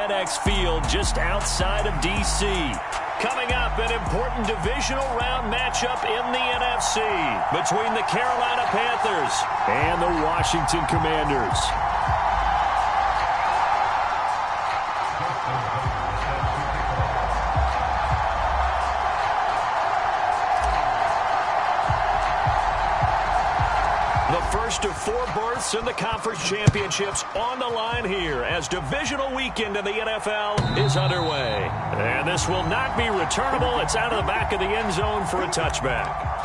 FedEx Field just outside of D.C. Coming up, an important divisional round matchup in the NFC between the Carolina Panthers and the Washington Commanders. First of 4 berths in the conference championships on the line here as divisional weekend in the NFL is underway. And this will not be returnable. It's out of the back of the end zone for a touchback.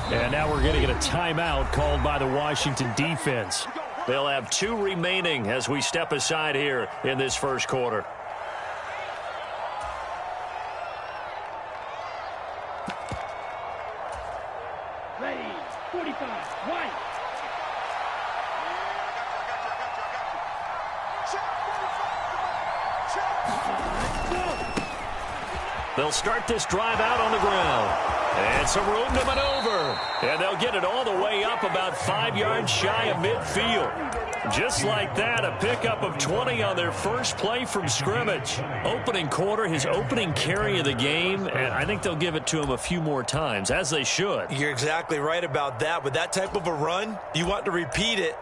And now we're going to get a timeout called by the Washington defense. They'll have 2 remaining as we step aside here in this first quarter. Ready, 45, white. They'll start this drive out on the ground. And some room to maneuver. And they'll get it all the way up about 5 yards shy of midfield. Just like that, a pickup of 20 on their first play from scrimmage. Opening quarter, his opening carry of the game, and I think they'll give it to him a few more times, as they should. You're exactly right about that. With that type of a run, you want to repeat it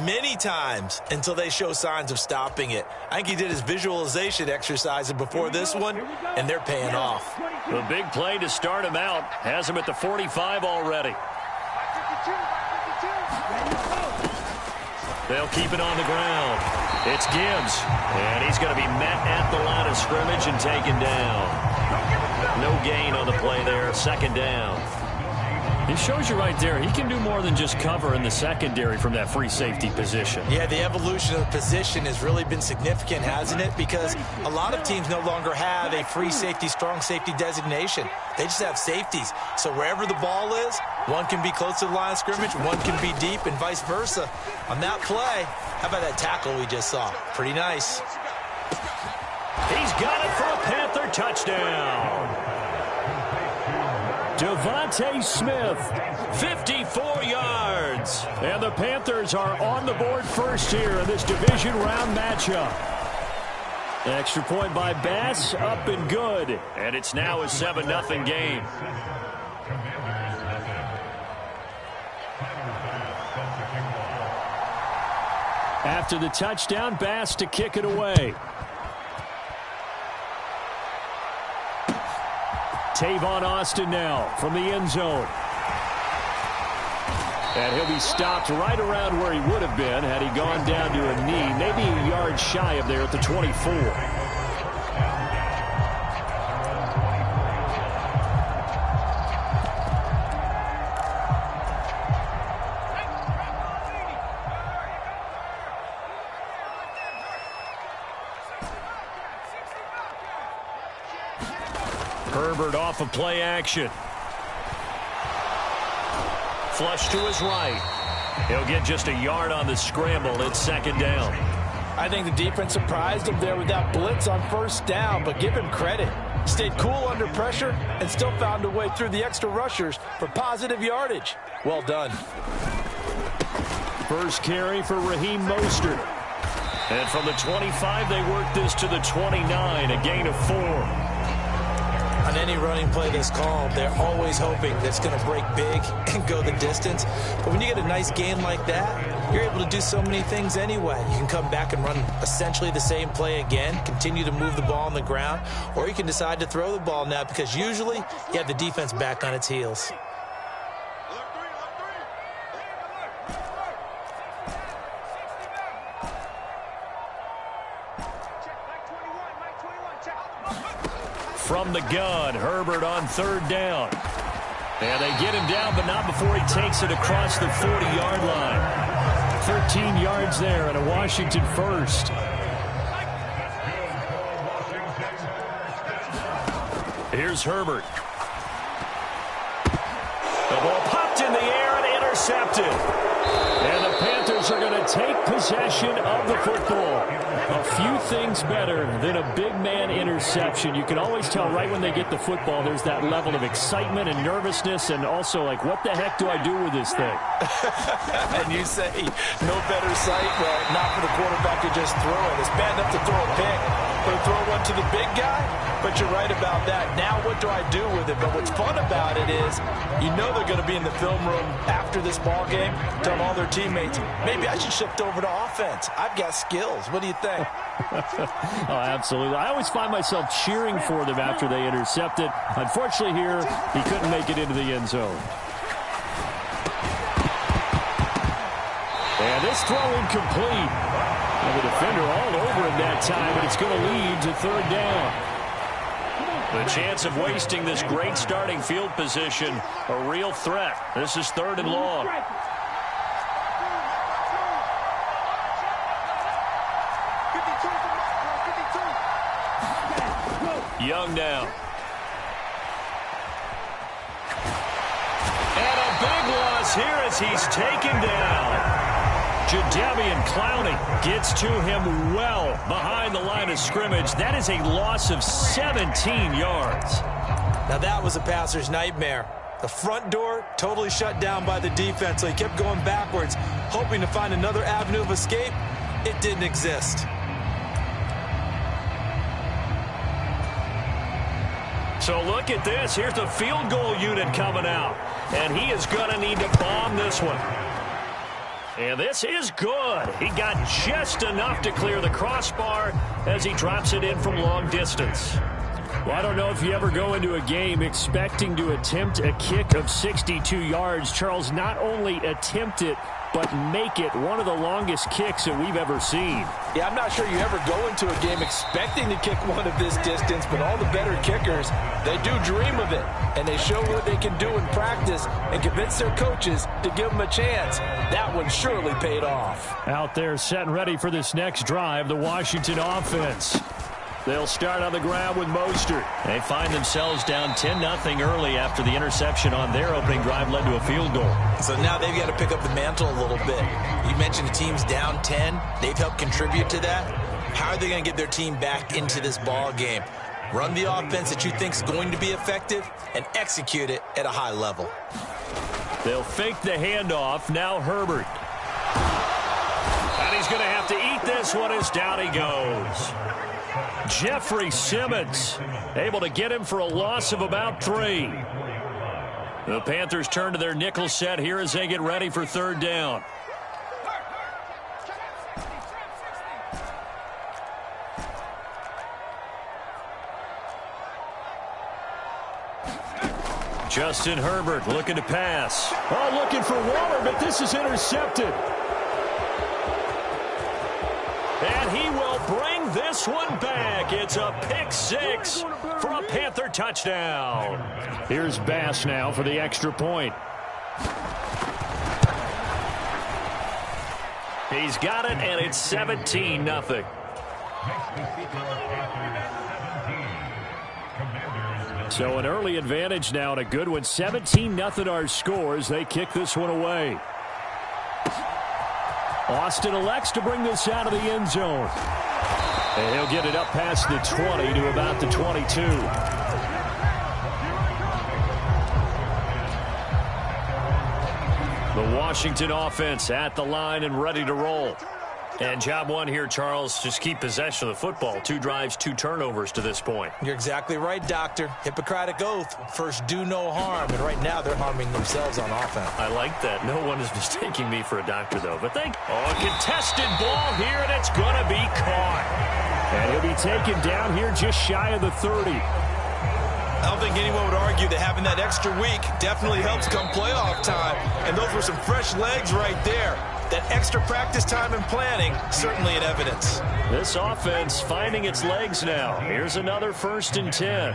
many times until they show signs of stopping it. I think he did his visualization exercises before this one, and they're paying off. The big play to start him out has him at the 45 already. They'll keep it on the ground. It's Gibbs, and he's going to be met at the line of scrimmage and taken down. No gain on the play there, second down. He shows you right there, he can do more than just cover in the secondary from that free safety position. Yeah, the evolution of the position has really been significant, hasn't it? Because a lot of teams no longer have a free safety, strong safety designation. They just have safeties. So wherever the ball is, one can be close to the line of scrimmage, one can be deep, and vice versa. On that play, how about that tackle we just saw? Pretty nice. He's got it for a Panther touchdown. Devontae Smith, 54 yards. And the Panthers are on the board first here in this division round matchup. Extra point by Bass, up and good. And it's now a 7-0 game. After the touchdown, Bass to kick it away. Tavon Austin now from the end zone. And he'll be stopped right around where he would have been had he gone down to a knee, maybe a yard shy of there at the 24. Herbert off of play action. Flush to his right. He'll get just a yard on the scramble. It's second down. I think the defense surprised him there with that blitz on first down, but give him credit. Stayed cool under pressure and still found a way through the extra rushers for positive yardage. Well done. First carry for Raheem Mostert. And from the 25, they work this to the 29, a gain of 4. On any running play that's called, they're always hoping that it's going to break big and go the distance. But when you get a nice game like that, you're able to do so many things anyway. You can come back and run essentially the same play again, continue to move the ball on the ground, or you can decide to throw the ball now because usually you have the defense back on its heels. From the gun, Herbert on third down. And they get him down, but not before he takes it across the 40-yard line. 13 yards there and a Washington first. Here's Herbert. The ball popped in the air and intercepted. take possession of the football. A few things better than a big man interception. You can always tell right when they get the football, there's that level of excitement and nervousness, and also like, what the heck do I do with this thing? And you say, no better sight? Well, not for the quarterback to just throw it. It's bad enough to throw a pick, but to throw one to the big guy? But you're right about that. Now what do I do with it? But what's fun about it is, you know they're going to be in the film room after this ball game, telling all their teammates, maybe I should shift over to offense. I've got skills. What do you think? Oh, absolutely. I always find myself cheering for them after they intercept it. Unfortunately here, he couldn't make it into the end zone. And this throw incomplete. And the defender all over him that time, but it's going to lead to third down. The chance of wasting this great starting field position, a real threat. This is third and long. Young now. And a big loss here as he's taken down. Jadeveon Clowney gets to him well behind the line of scrimmage. That is a loss of 17 yards. Now that was a passer's nightmare. The front door totally shut down by the defense, so he kept going backwards, hoping to find another avenue of escape. It didn't exist. So look at this. Here's the field goal unit coming out. And he is going to need to bomb this one. And this is good. He got just enough to clear the crossbar as he drops it in from long distance. Well, I don't know if you ever go into a game expecting to attempt a kick of 62 yards. Charles, not only attempt it, but make it one of the longest kicks that we've ever seen. Yeah, I'm not sure you ever go into a game expecting to kick one of this distance, but all the better kickers, they do dream of it, and they show what they can do in practice and convince their coaches to give them a chance. That one surely paid off. Out there set and ready for this next drive, the Washington offense. They'll start on the ground with Mostert. They find themselves down 10-0 early after the interception on their opening drive led to a field goal. So now they've got to pick up the mantle a little bit. You mentioned the team's down 10. They've helped contribute to that. How are they going to get their team back into this ball game? Run the offense that you think is going to be effective and execute it at a high level. They'll fake the handoff. Now Herbert. And he's going to have to eat this one as down he goes. Jeffrey Simmons able to get him for a loss of about 3. The Panthers turn to their nickel set here as they get ready for third down. Justin Herbert looking to pass. Oh, looking for Waller, but this is intercepted. And he will bring this one back. It's a pick 6 for a Panther touchdown. Here's Bass now for the extra point. He's got it, and it's 17-0. So an early advantage now and a good one. 17-0 our scores. They kick this one away. Austin elects to bring this out of the end zone. And he'll get it up past the 20 to about the 22. The Washington offense at the line and ready to roll. And job one here, Charles, just keep possession of the football. 2 drives, 2 turnovers to this point. You're exactly right, Doctor. Hippocratic oath. First, do no harm. And right now, they're harming themselves on offense. I like that. No one is mistaking me for a doctor, though. But a contested ball here, and it's going to be caught. And he'll be taken down here just shy of the 30. I don't think anyone would argue that having that extra week definitely helps come playoff time. And those were some fresh legs right there. That extra practice time and planning, certainly in evidence. This offense finding its legs now. Here's another 1st and 10.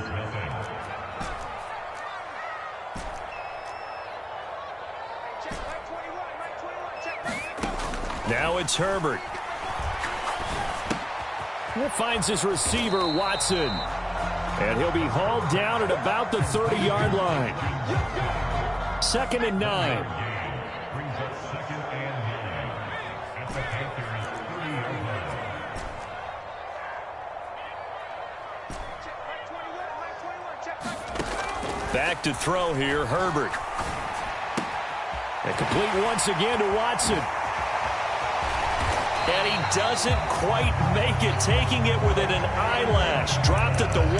Now it's Herbert. He finds his receiver, Watson. And he'll be hauled down at about the 30-yard line. 2nd and 9. Back to throw here, Herbert. And complete once again to Watson. And he doesn't quite make it, taking it within an eyelash. Dropped at the 1.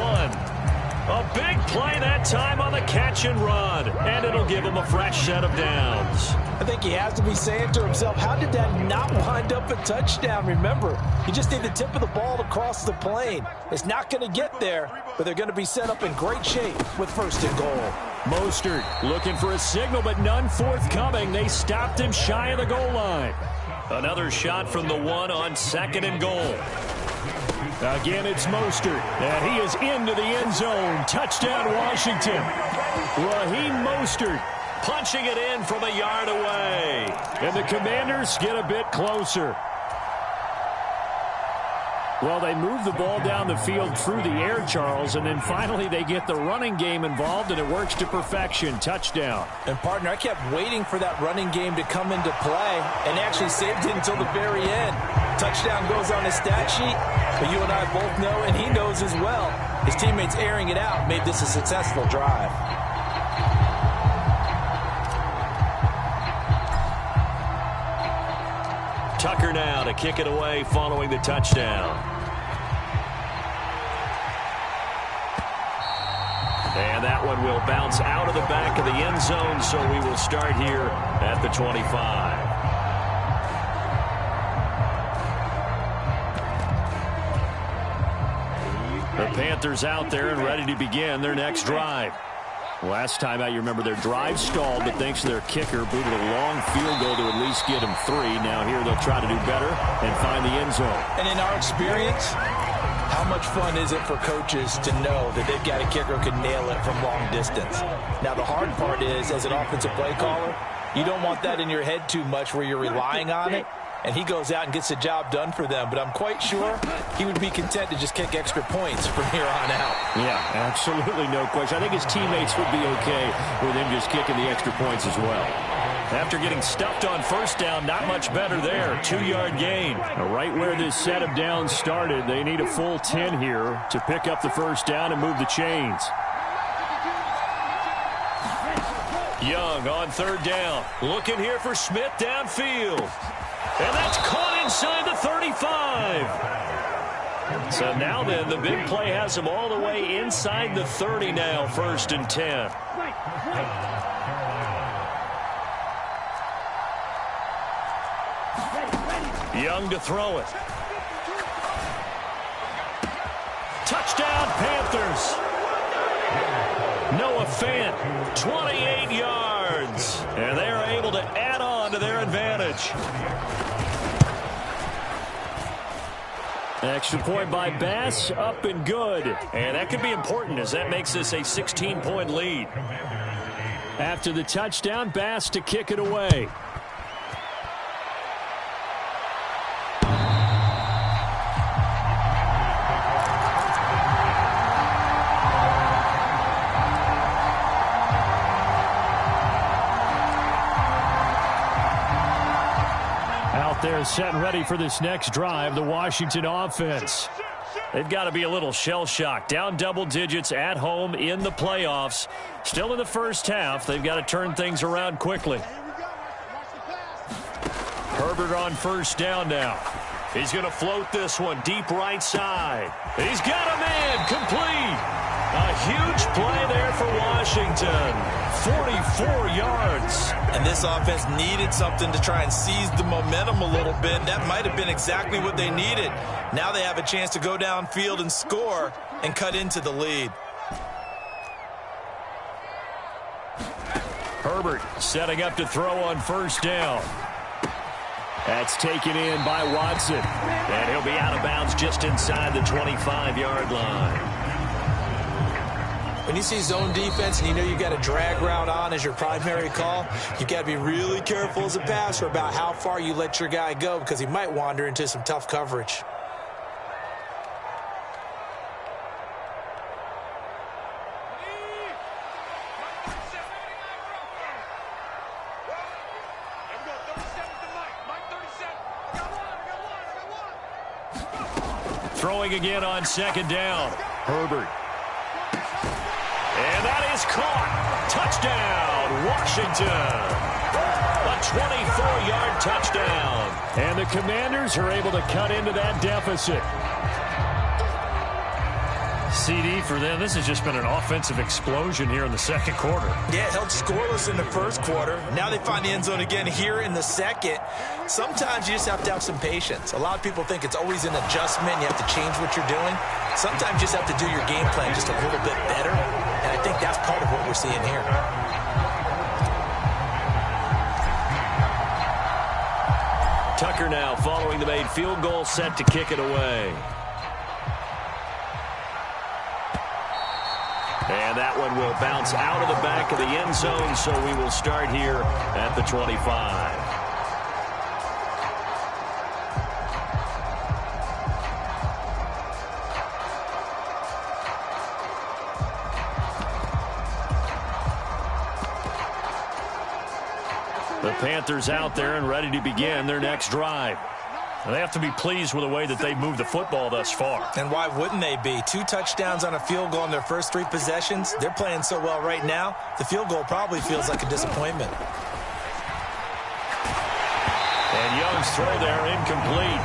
A big play that time on the catch and run. And it'll give him a fresh set of downs. I think he has to be saying to himself, how did that not wind up a touchdown? Remember, you just need the tip of the ball to cross the plane. It's not going to get there, but they're going to be set up in great shape with 1st and goal. Mostert looking for a signal, but none forthcoming. They stopped him shy of the goal line. Another shot from the 1 on 2nd and goal. Again, it's Mostert, and he is into the end zone. Touchdown, Washington. Raheem Mostert punching it in from a yard away. And the Commanders get a bit closer. Well, they move the ball down the field through the air, Charles, and then finally they get the running game involved, and it works to perfection. Touchdown. And, partner, I kept waiting for that running game to come into play and actually saved it until the very end. Touchdown goes on his stat sheet, but you and I both know, and he knows as well, his teammates airing it out made this a successful drive. Tucker now to kick it away following the touchdown. And that one will bounce out of the back of the end zone, so we will start here at the 25. The Panthers out there and ready to begin their next drive. Last time out, you remember their drive stalled, but thanks to their kicker, booted a long field goal to at least get them 3. Now here they'll try to do better and find the end zone. And in our experience, how much fun is it for coaches to know that they've got a kicker who can nail it from long distance? Now, the hard part is, as an offensive play caller, you don't want that in your head too much where you're relying on it, and he goes out and gets the job done for them. But I'm quite sure he would be content to just kick extra points from here on out. Yeah, absolutely no question. I think his teammates would be okay with him just kicking the extra points as well. After getting stuffed on 1st down, not much better there. 2-yard gain. Right where this set of downs started, they need a full 10 here to pick up the 1st down and move the chains. Young on 3rd down. Looking here for Smith downfield. And that's caught inside the 35. So now then, the big play has him all the way inside the 30 now, 1st and 10. Young to throw it. Touchdown, Panthers. Noah Fant, 28 yards. And they are able to add on to their advantage. Extra point by Bass, up and good. And that could be important as that makes this a 16-point lead. After the touchdown, Bass to kick it away. They're set and ready for this next drive, the Washington offense. They've got to be a little shell-shocked. Down double digits at home in the playoffs. Still in the 1st half. They've got to turn things around quickly. Herbert on 1st down now. He's going to float this one deep right side. He's got a man complete. A huge play there for Washington. 44 yards. And this offense needed something to try and seize the momentum a little bit. That might have been exactly what they needed. Now they have a chance to go downfield and score and cut into the lead. Herbert setting up to throw on 1st down. That's taken in by Watson. And he'll be out of bounds just inside the 25-yard line. When you see zone defense and you know you've got a drag route on as your primary call, you've got to be really careful as a passer about how far you let your guy go because he might wander into some tough coverage. Throwing again on 2nd down. Herbert. And that is caught. Touchdown, Washington. A 24-yard touchdown. And the Commanders are able to cut into that deficit. CD for them, this has just been an offensive explosion here in the second quarter. Yeah, held scoreless in the first quarter. Now they find the end zone again here in the second. Sometimes you just have to have some patience. A lot of people think it's always an adjustment. You have to change what you're doing. Sometimes you just have to do your game plan just a little bit better. And I think that's part of what we're seeing here. Tucker now following the made field goal, set to kick it away. And that one will bounce out of the back of the end zone, so we will start here at the 25. The Panthers out there and ready to begin their next drive. They have to be pleased with the way that they've moved the football thus far. And why wouldn't they be? 2 touchdowns on a field goal in their first 3 possessions. They're playing so well right now, the field goal probably feels like a disappointment. And Young's throw there incomplete.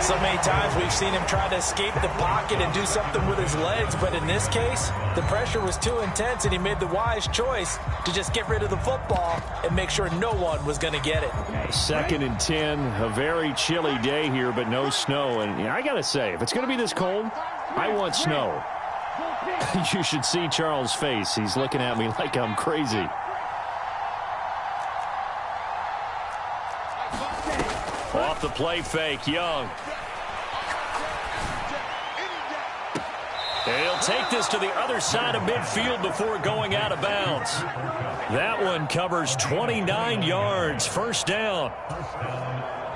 So many times we've seen him try to escape the pocket and do something with his legs, but in this case, the pressure was too intense and he made the wise choice to just get rid of the football and make sure no one was going to get it. 2nd and 10, a very chilly day here, but no snow. And I got to say, if it's going to be this cold, I want snow. You should see Charles' face. He's looking at me like I'm crazy. Off the play fake, Young. And he'll take this to the other side of midfield before going out of bounds. That one covers 29 yards, first down.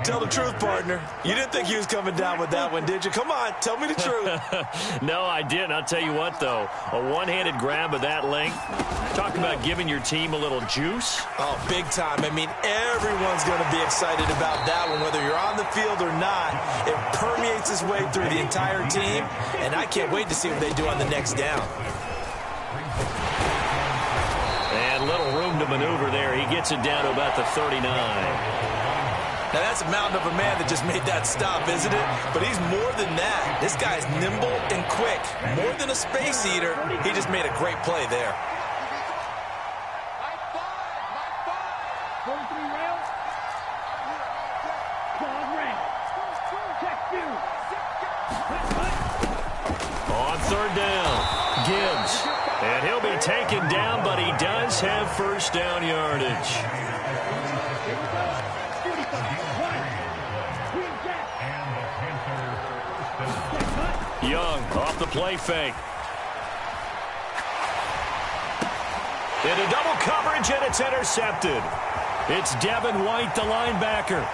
Tell the truth, partner. You didn't think he was coming down with that one, did you? Come on, tell me the truth. No, I didn't. I'll tell you what, though. A one-handed grab of that length. Talk about giving your team a little juice. Oh, big time. I mean, everyone's going to be excited about that one, whether you're on the field or not. It permeates its way through the entire team, and I can't wait to see what they do on the next down. And little room to maneuver there. He gets it down to about the 39. Now, that's a mountain of a man that just made that stop, isn't it? But he's more than that. This guy's nimble and quick. More than a space eater, he just made a great play there. 43 rounds. Ball red. Check 2. On 3rd down, Gibbs. And he'll be taken down, but he does have first down yardage. Young off the play fake. Into double coverage, and it's intercepted. It's Devin White, the linebacker.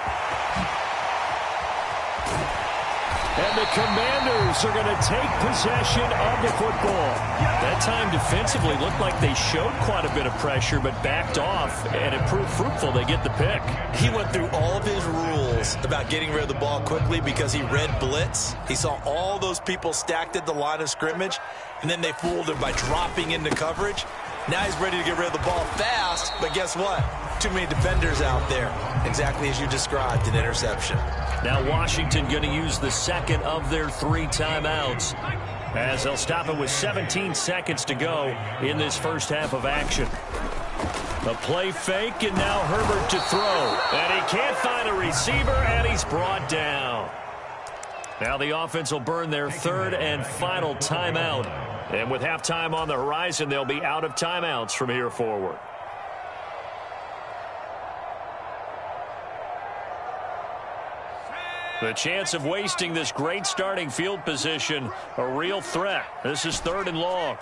And the Commanders are going to take possession of the football. That time defensively looked like they showed quite a bit of pressure, but backed off, and it proved fruitful. They get the pick. He went through all of his rules about getting rid of the ball quickly because he read blitz. He saw all those people stacked at the line of scrimmage, and then they fooled him by dropping into coverage. Now he's ready to get rid of the ball fast, but guess what? Too many defenders out there. Exactly as you described, an interception. Now Washington going to use the second of their 3 timeouts as they'll stop it with 17 seconds to go in this first half of action. A play fake, and now Herbert to throw. And he can't find a receiver, and he's brought down. Now the offense will burn their 3rd and final timeout. And with halftime on the horizon, they'll be out of timeouts from here forward. The chance of wasting this great starting field position, a real threat. This is 3rd and long.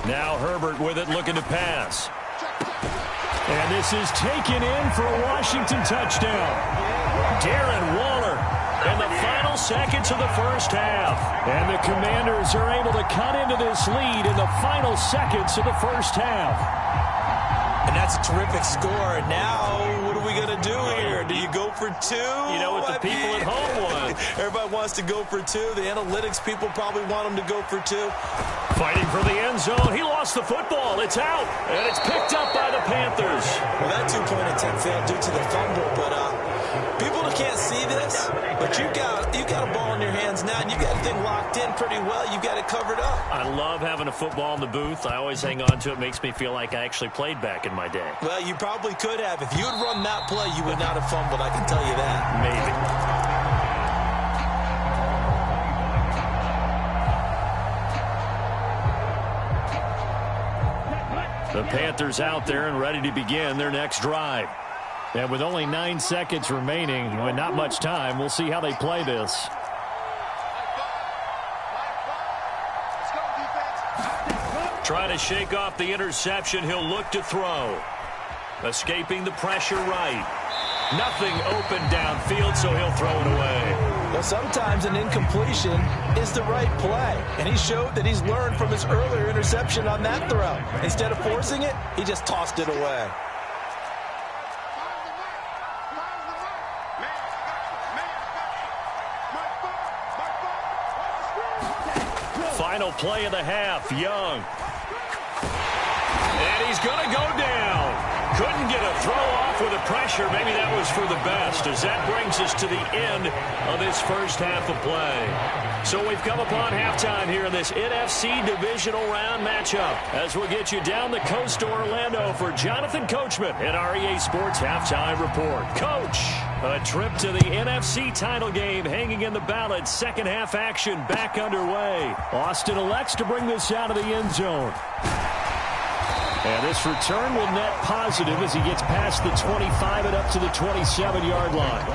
Now Herbert with it, looking to pass. And this is taken in for a Washington touchdown. Darren Waller in the final seconds of the first half. And the Commanders are able to cut into this lead in the final seconds of the first half. And that's That's a terrific score. And now, what are we going to do here? Do you go for two? You know what the people at home want. Everybody wants to go for two. The analytics people probably want them to go for two. Fighting for the end zone. He lost the football. It's out. And it's picked up by the Panthers. Well, that two-point attempt failed due to the fumble, but people can't see this, but you got a ball in your hands now, and you got the thing locked in pretty well. You got it covered up. I love having a football in the booth. I always hang on to it. Makes me feel like I actually played back in my day. Well, you probably could have. If you had run that play, you would not have fumbled. I can tell you that. Maybe. The Panthers out there and ready to begin their next drive. And with only 9 seconds remaining, and not much time, we'll see how they play this. Trying to shake off the interception, he'll look to throw. Escaping the pressure right. Nothing open downfield, so he'll throw it away. Well, sometimes an incompletion is the right play. And he showed that he's learned from his earlier interception on that throw. Instead of forcing it, he just tossed it away. Final play of the half, Young. And he's going to go down. Couldn't get a throw off with the pressure. Maybe that was for the best, as that brings us to the end of this first half of play. So we've come upon halftime here in this NFC divisional round matchup, as we'll get you down the coast to Orlando for Jonathan Coachman at our EA Sports Halftime Report. Coach, a trip to the NFC title game hanging in the balance. Second half action back underway. Austin elects to bring this out of the end zone. And this return will net positive as he gets past the 25 and up to the 27-yard line.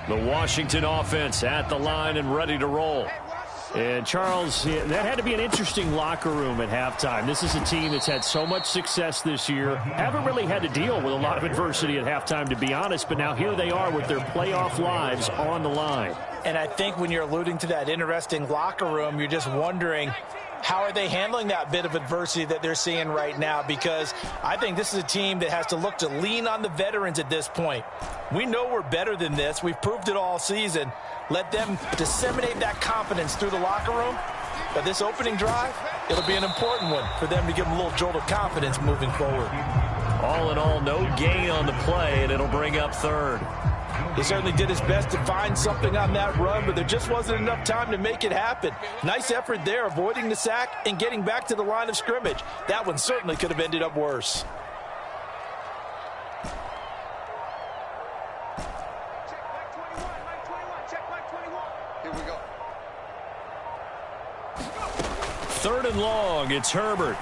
The Washington offense at the line and ready to roll. And, Charles, that had to be an interesting locker room at halftime. This is a team that's had so much success this year. Haven't really had to deal with a lot of adversity at halftime, to be honest. But now here they are with their playoff lives on the line. And I think when you're alluding to that interesting locker room, you're just wondering, how are they handling that bit of adversity that they're seeing right now? Because I think this is a team that has to look to lean on the veterans at this point. We know we're better than this. We've proved it all season. Let them disseminate that confidence through the locker room. But this opening drive, it'll be an important one for them to give them a little jolt of confidence moving forward. All in all, no gain on the play, and it'll bring up third. He certainly did his best to find something on that run, but there just wasn't enough time to make it happen. Nice effort there, avoiding the sack and getting back to the line of scrimmage. That one certainly could have ended up worse. Here we go. Third and long, it's Herbert.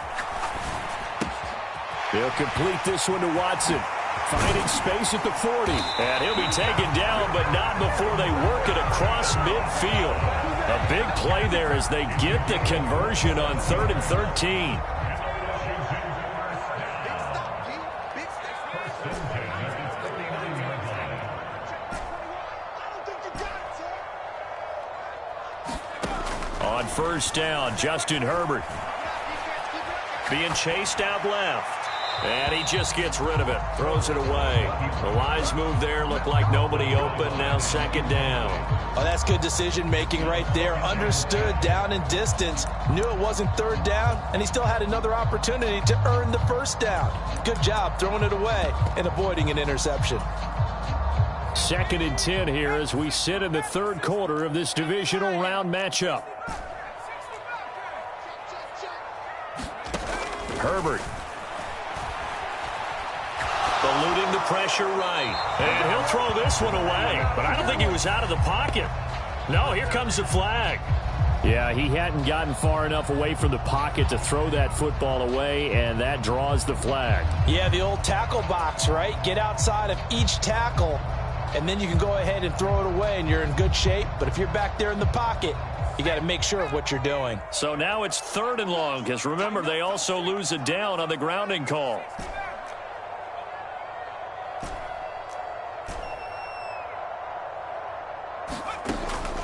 They'll complete this one to Watson. Finding space at the 40. And he'll be taken down, but not before they work it across midfield. A big play there as they get the conversion on 3rd and 13. On first down, Justin Herbert being chased out left. And he just gets rid of it, throws it away. The wise move there, looked like nobody open, now second down. Oh, that's good decision-making right there. Understood down and distance, knew it wasn't third down, and he still had another opportunity to earn the first down. Good job throwing it away and avoiding an interception. 2nd and 10 here as we sit in the third quarter of this divisional round matchup. Herbert. Eluding the pressure right. And he'll throw this one away. But I don't think he was out of the pocket. No, here comes the flag. Yeah, he hadn't gotten far enough away from the pocket to throw that football away, and that draws the flag. Yeah, the old tackle box, right? Get outside of each tackle, and then you can go ahead and throw it away, and you're in good shape. But if you're back there in the pocket, you got to make sure of what you're doing. So now it's 3rd and long, because remember, they also lose a down on the grounding call.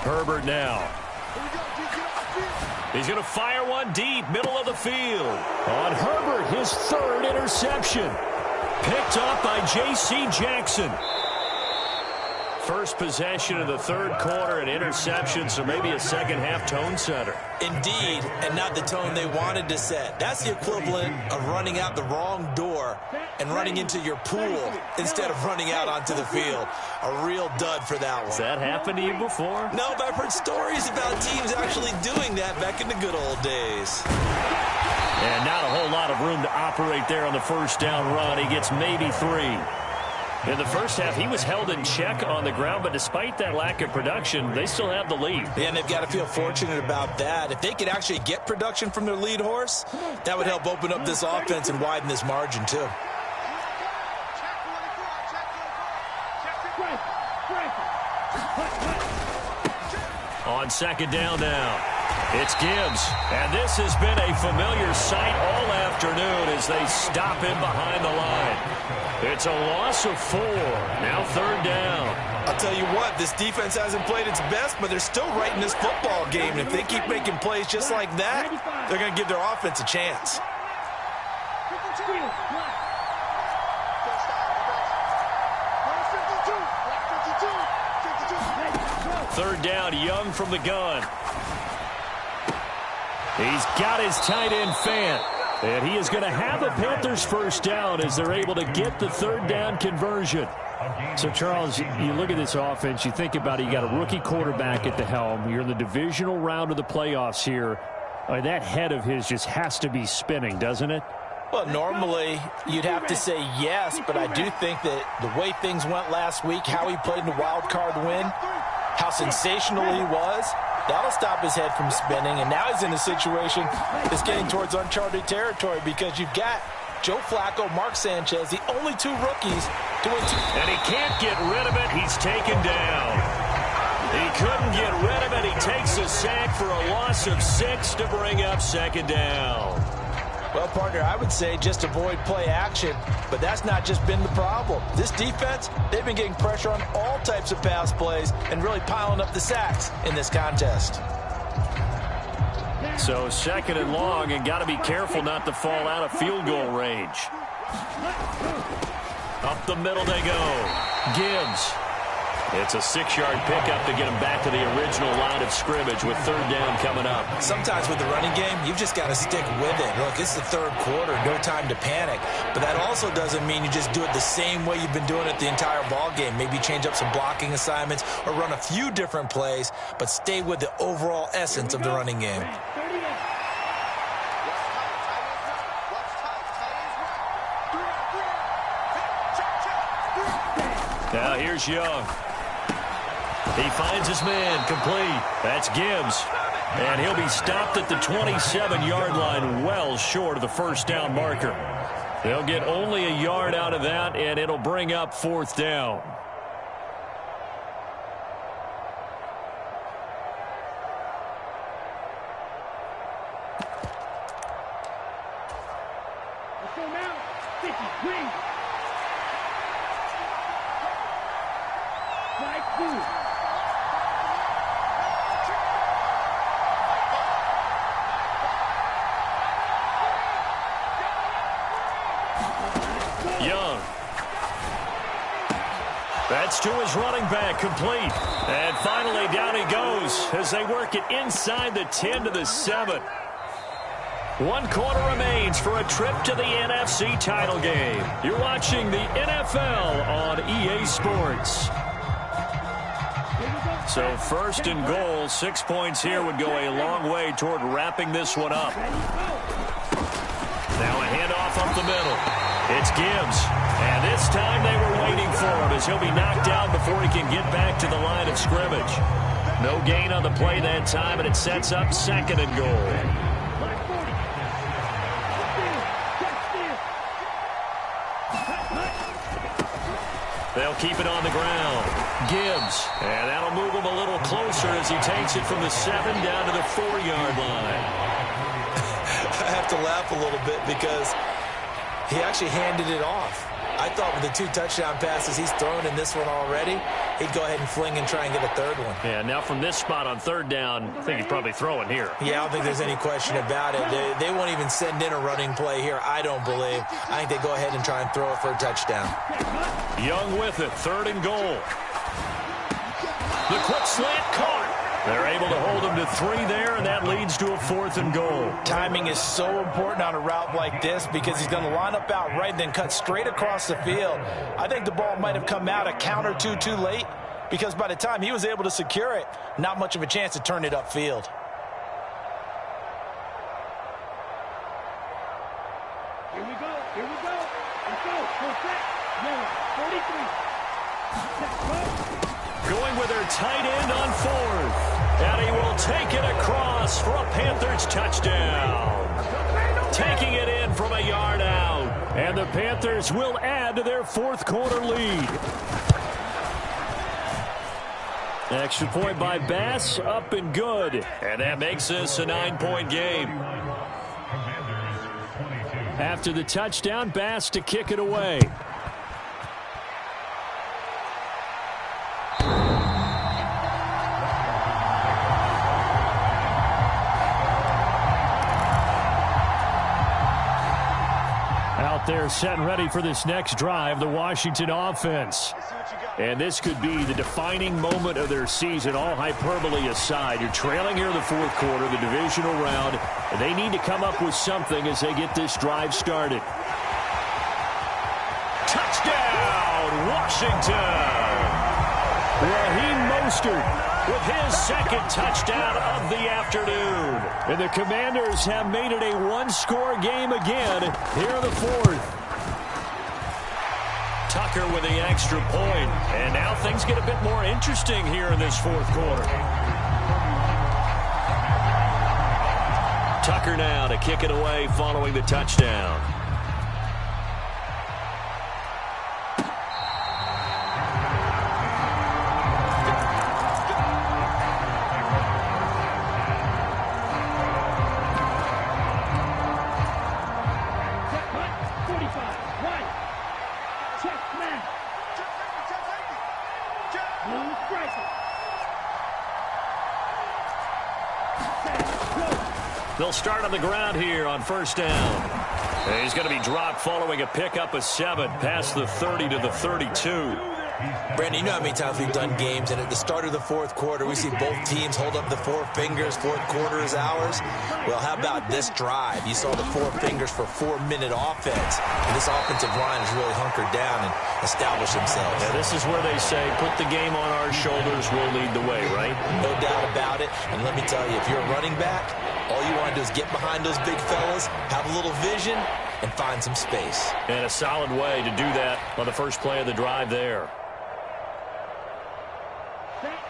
Herbert now. He's going to fire one deep, middle of the field. On Herbert, his third interception. Picked up by J.C. Jackson. First possession of the third quarter, an interception, so maybe a second-half tone setter. Indeed, and not the tone they wanted to set. That's the equivalent of running out the wrong door and running into your pool instead of running out onto the field. A real dud for that one. Has that happened to you before? No, but I've heard stories about teams actually doing that back in the good old days. And not a whole lot of room to operate there on the first down run. He gets maybe 3. In the first half, he was held in check on the ground, but despite that lack of production, they still have the lead. Yeah, and they've got to feel fortunate about that. If they could actually get production from their lead horse, that would help open up this offense and widen this margin, too. On second down now, it's Gibbs. And this has been a familiar sight all afternoon as they stop him behind the line. It's a loss of 4. Now third down. I'll tell you what, this defense hasn't played its best, but they're still right in this football game. And if they keep making plays just like that, they're going to give their offense a chance. Third down, Young from the gun. He's got his tight end Fant. And he is going to have a Panthers first down as they're able to get the third down conversion. So, Charles, you look at this offense, you think about it, you got a rookie quarterback at the helm. You're in the divisional round of the playoffs here. That head of his just has to be spinning, doesn't it? Well, normally you'd have to say yes, but I do think that the way things went last week, how he played in the wild card win, how sensational he was, that'll stop his head from spinning. And now he's in a situation that's getting towards uncharted territory because you've got Joe Flacco, Mark Sanchez, the only 2 rookies to win 2. And he can't get rid of it. He's taken down. He couldn't get rid of it. He takes a sack for a loss of 6 to bring up second down. Well, partner, I would say just avoid play action, but that's not just been the problem. This defense, they've been getting pressure on all types of pass plays and really piling up the sacks in this contest. So second and long, and got to be careful not to fall out of field goal range. Up the middle they go. Gibbs. It's a 6-yard pickup to get him back to the original line of scrimmage with third down coming up. Sometimes with the running game, you've just got to stick with it. Look, it's the third quarter, no time to panic. But that also doesn't mean you just do it the same way you've been doing it the entire ball game. Maybe change up some blocking assignments or run a few different plays, but stay with the overall essence of the running game. Now here's Young. He finds his man complete. That's Gibbs. And he'll be stopped at the 27-yard line, well short of the first down marker. They'll get only a yard out of that, and it'll bring up fourth down. Young. That's to his running back, complete. And finally down he goes as they work it inside the 10 to the 7. 1 quarter remains for a trip to the NFC title game. You're watching the NFL on EA Sports. So first and goal, 6 points here would go a long way toward wrapping this one up. Now a handoff up the middle. It's Gibbs. And this time they were waiting for him as he'll be knocked down before he can get back to the line of scrimmage. No gain on the play that time, and it sets up second and goal. They'll keep it on the ground. Gibbs. And that'll move him a little closer as he takes it from the 7 down to the 4-yard line. I have to laugh a little bit because he actually handed it off. I thought with the 2 touchdown passes he's thrown in this one already, he'd go ahead and fling and try and get a third one. Yeah, now from this spot on third down, I think he's probably throwing here. Yeah, I don't think there's any question about it. They won't even send in a running play here, I don't believe. I think they go ahead and try and throw it for a touchdown. Young with it, 3rd and goal. The quick slant caught. They're able to hold him to 3 there, and that leads to a 4th and goal. Timing is so important on a route like this because he's going to line up out right and then cut straight across the field. I think the ball might have come out a count or two too late because by the time he was able to secure it, not much of a chance to turn it upfield. Here we go. Let's go. Full set. Yellow. 43. Going with their tight end on 4th. And he will take it across for a Panthers touchdown. Taking it in from a yard out. And the Panthers will add to their 4th quarter lead. Extra point by Bass, up and good. And that makes this a 9-point game. After the touchdown, Bass to kick it away. They're set and ready for this next drive, the Washington offense. And this could be the defining moment of their season, all hyperbole aside. You're trailing here in the 4th quarter, the divisional round, and they need to come up with something as they get this drive started. Touchdown, Washington! Raheem Mostert with his 2nd touchdown of the afternoon. And the Commanders have made it a one-score game again here in the 4th. Tucker with the extra point. And now things get a bit more interesting here in this 4th quarter. Tucker now to kick it away following the touchdown. They'll start on the ground here on 1st down. And he's going to be dropped following a pickup of 7 past the 30 to the 32. Brandon, you know how many times we've done games, and at the start of the 4th quarter, we see both teams hold up the 4 fingers, 4th quarter is ours. Well, how about this drive? You saw the 4 fingers for 4-minute offense. And this offensive line has really hunkered down and established themselves. Yeah, this is where they say, put the game on our shoulders, we'll lead the way, right? No doubt about it. And let me tell you, if you're a running back, all you want to do is get behind those big fellas, have a little vision, and find some space. And a solid way to do that on the first play of the drive there.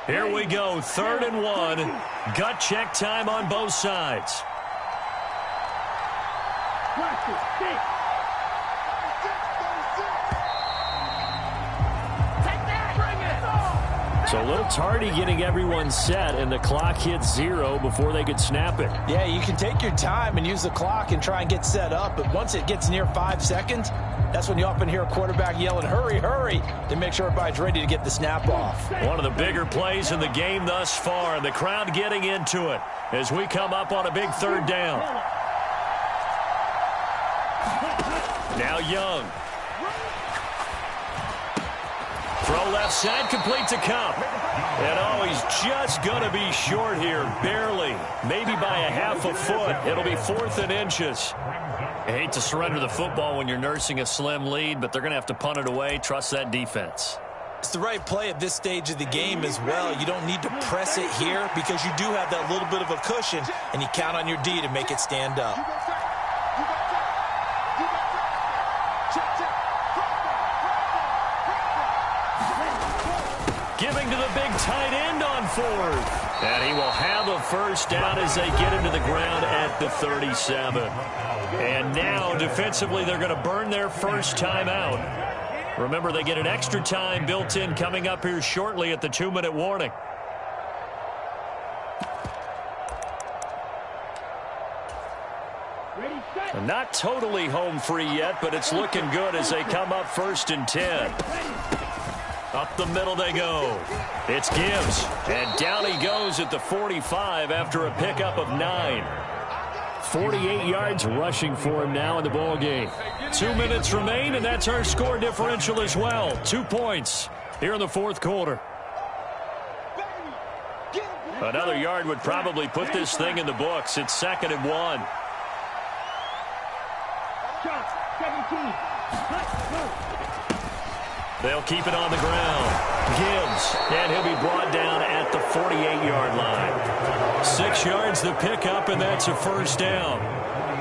Here we go, 3rd and 1. Gut check time on both sides. So a little tardy getting everyone set, and the clock hits 0 before they could snap it. Yeah, you can take your time and use the clock and try and get set up, but once it gets near 5 seconds, that's when you often hear a quarterback yelling, hurry, hurry, to make sure everybody's ready to get the snap off. One of the bigger plays in the game thus far, and the crowd getting into it as we come up on a big 3rd down. Now Young. Throw left side, complete to Cup. And oh, he's just going to be short here, barely. Maybe by a half a foot. It'll be 4th and inches. I hate to surrender the football when you're nursing a slim lead, but they're going to have to punt it away. Trust that defense. It's the right play at this stage of the game as well. You don't need to press it here because you do have that little bit of a cushion, and you count on your D to make it stand up. Giving to the big tight end on 4th. And he will have a first down as they get into the ground at the 37. And now, defensively, they're going to burn their first timeout. Remember, they get an extra time built in coming up here shortly at the 2-minute warning. And not totally home free yet, but it's looking good as they come up 1st and 10. Up the middle they go. It's Gibbs. And down he goes at the 45 after a pickup of 9. 48 yards rushing for him now in the ball game. 2 minutes remain, and that's our score differential as well. 2 points here in the fourth quarter. Another yard would probably put this thing in the books. It's 2nd and 1. They'll keep it on the ground. Gibbs, and he'll be brought down at the 48-yard line. 6 yards the pickup, and that's a first down.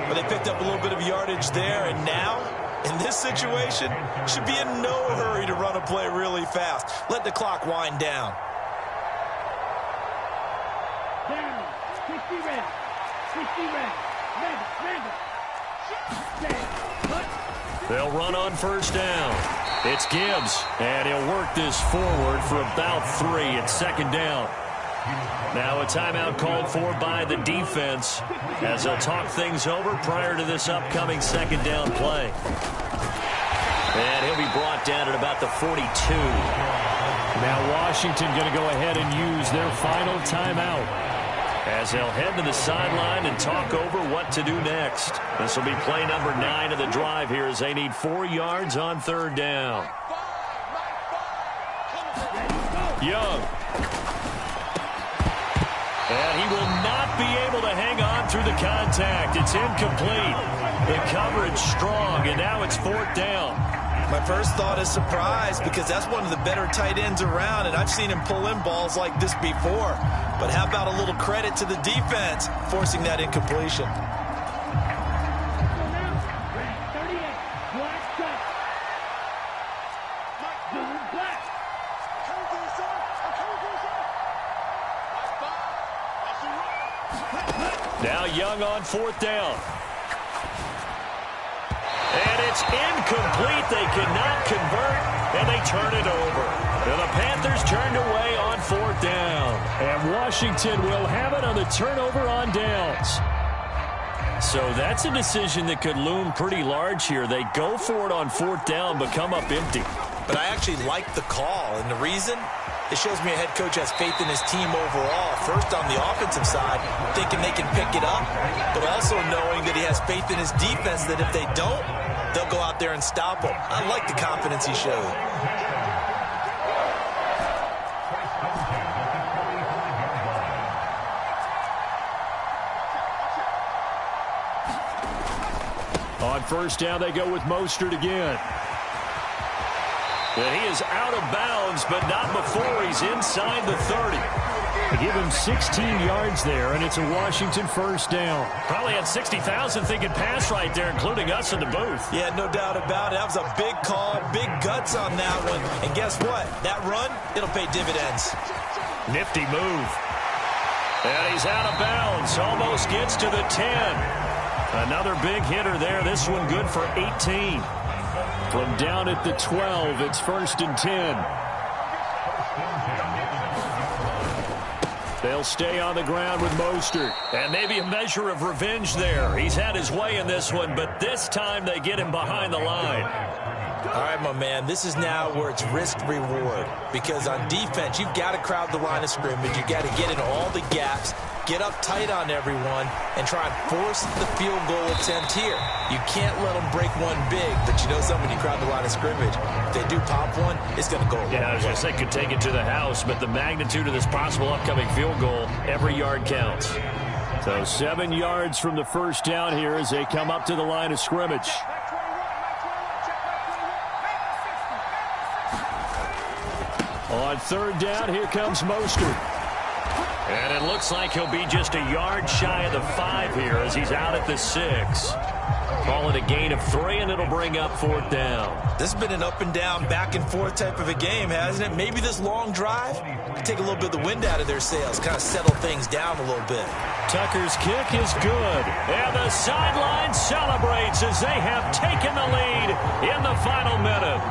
Well, they picked up a little bit of yardage there, and now, in this situation, should be in no hurry to run a play really fast. Let the clock wind down. Down. 60 red. 60 red. They'll run on first down. It's Gibbs, and he'll work this forward for about 3 at 2nd down. Now a timeout called for by the defense as they'll talk things over prior to this upcoming 2nd down play. And he'll be brought down at about the 42. Now Washington going to go ahead and use their final timeout, as they'll head to the sideline and talk over what to do next. This will be play number 9 of the drive here as they need 4 yards on 3rd down. Young. And he will not be able to hang on through the contact. It's incomplete. The coverage strong, and now it's 4th down. My first thought is surprise, because that's one of the better tight ends around, and I've seen him pull in balls like this before. But how about a little credit to the defense forcing that incompletion? Now Young on 4th down. And it's incomplete. They cannot convert, and they turn it over. And the Panthers turned away on 4th down. and Washington will have it on the turnover on downs. So that's a decision that could loom pretty large here. They go for it on 4th down, but come up empty. But I actually like the call, and the reason? It shows me a head coach has faith in his team overall. First, on the offensive side, thinking they can pick it up, but also knowing that he has faith in his defense that if they don't, they'll go out there and stop them. I like the confidence he showed. On 1st down, they go with Mostert again. And he is out of bounds, but not before he's inside the 30. They give him 16 yards there, and it's a Washington 1st down. Probably had 60,000 thinking pass right there, including us in the booth. Yeah, no doubt about it. That was a big call, big guts on that one. And guess what? That run, it'll pay dividends. Nifty move. And he's out of bounds. Almost gets to the 10. Another big hitter there. This one good for 18. From down at the 12, it's 1st and 10. They'll stay on the ground with Mostert. And maybe a measure of revenge there. He's had his way in this one, but this time they get him behind the line. All right, my man, this is now where it's risk-reward. Because on defense, you've got to crowd the line of scrimmage. You've got to get in all the gaps, get up tight on everyone, and try and force the field goal attempt here. You can't let them break one big, but you know something, when you crowd the line of scrimmage, if they do pop one, it's going to go. Yeah, I was going to say could take it to the house, but the magnitude of this possible upcoming field goal, every yard counts. So 7 yards from the 1st down here as they come up to the line of scrimmage. On 3rd down, here comes Mostert. And it looks like he'll be just a yard shy of the 5 here as he's out at the 6. Call it a gain of 3, and it'll bring up 4th down. This has been an up-and-down, back-and-forth type of a game, hasn't it? Maybe this long drive could take a little bit of the wind out of their sails, kind of settle things down a little bit. Tucker's kick is good. And the sideline celebrates as they have taken the lead in the final minute.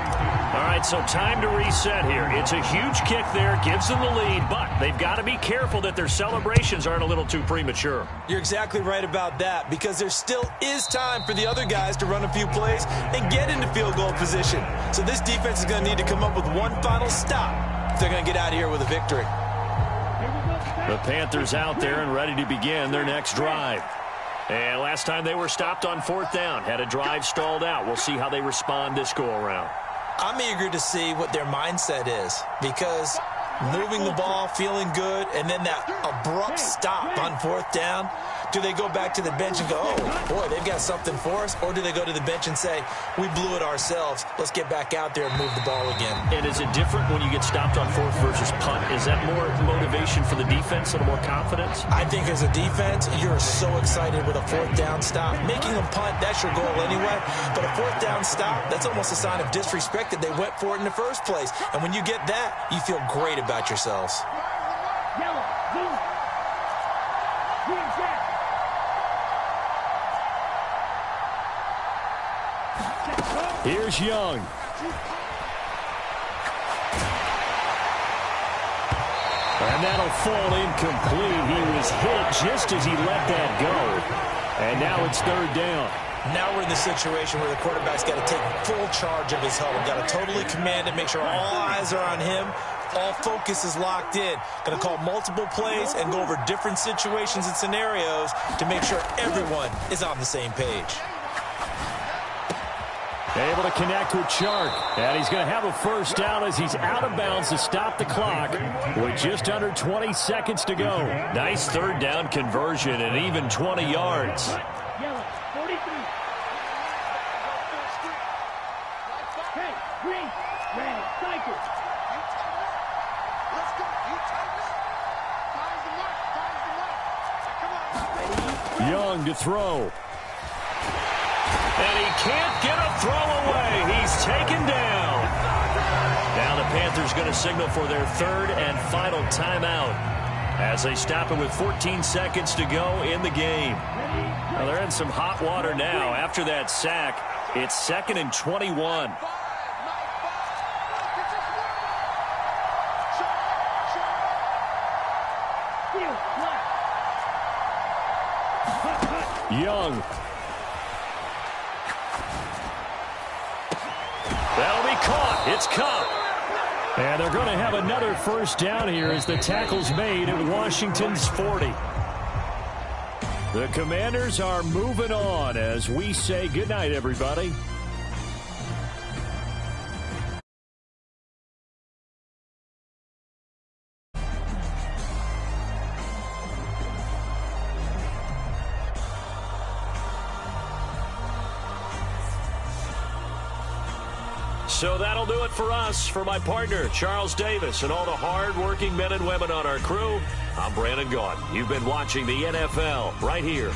All right, so time to reset here. It's a huge kick there, gives them the lead, but they've got to be careful that their celebrations aren't a little too premature. You're exactly right about that, because there still is time for the other guys to run a few plays and get into field goal position. So this defense is going to need to come up with one final stop if they're going to get out of here with a victory. The Panthers out there and ready to begin their next drive. And last time they were stopped on 4th down, had a drive stalled out. We'll see how they respond this go-around. I'm eager to see what their mindset is, because moving the ball, feeling good, and then that abrupt stop on 4th down, do they go back to the bench and go, oh, boy, they've got something for us? Or do they go to the bench and say, we blew it ourselves, let's get back out there and move the ball again? And is it different when you get stopped on 4th versus punt? Is that more motivation for the defense, a little more confidence? I think as a defense, you're so excited with a 4th down stop. Making them punt, that's your goal anyway. But a 4th down stop, that's almost a sign of disrespect that they went for it in the first place. And when you get that, you feel great about yourselves. Yellow, blue, green, jack. Here's Young. And that'll fall incomplete. He was hit just as he let that go. And now it's 3rd down. Now we're in the situation where the quarterback's got to take full charge of his huddle. Got to totally command it, make sure all eyes are on him. All focus is locked in. Going to call multiple plays and go over different situations and scenarios to make sure everyone is on the same page. Able to connect with Chark. And he's going to have a 1st down as he's out of bounds to stop the clock with just under 20 seconds to go. Nice 3rd down conversion and even 20 yards. Yellow, 43. Hey, green, red, cycle. Let's go. You tighten up. Time's the mark. Time's the mark. Come on. Young to throw. And he can't get a throw away. He's taken down. Now the Panthers going to signal for their 3rd and final timeout as they stop it with 14 seconds to go in the game. Well, they're in some hot water now. After that sack, it's 2nd and 21. Young. That'll be caught. It's Cup. And they're going to have another 1st down here as the tackle's made at Washington's 40. The Commanders are moving on as we say goodnight, everybody. So that'll do it for us. For my partner, Charles Davis, and all the hard-working men and women on our crew, I'm Brandon Gaudin. You've been watching the NFL right here